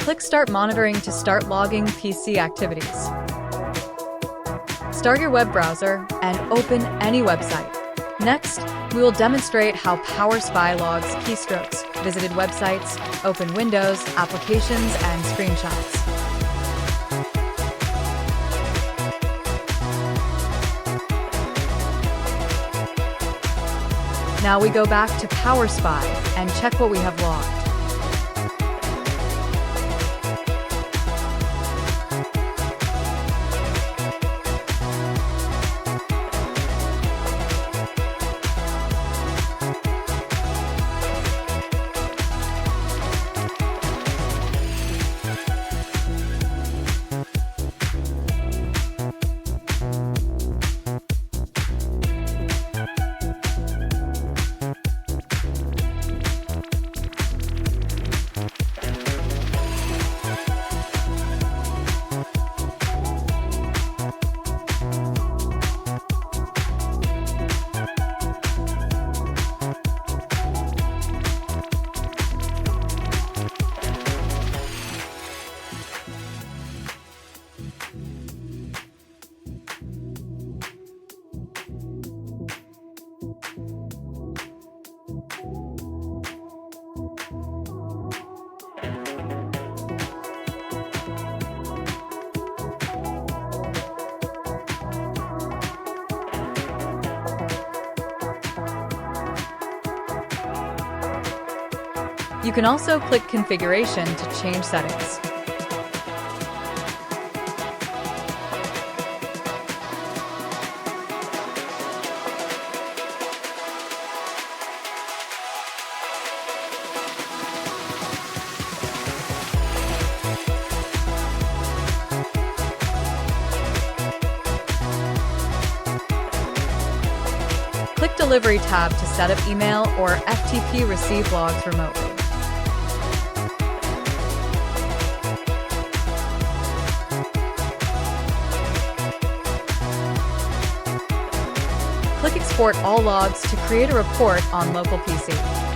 Click Start Monitoring to start logging PC activities. Start your web browser and open any website. Next, we will demonstrate how PowerSpy logs keystrokes, visited websites, open windows, applications, and screenshots. Now we go back to PowerSpy and check what we have logged. You can also click Configuration to change settings. Click Delivery tab to set up email or FTP receive logs remotely. Click Export all logs to create a report on local PC.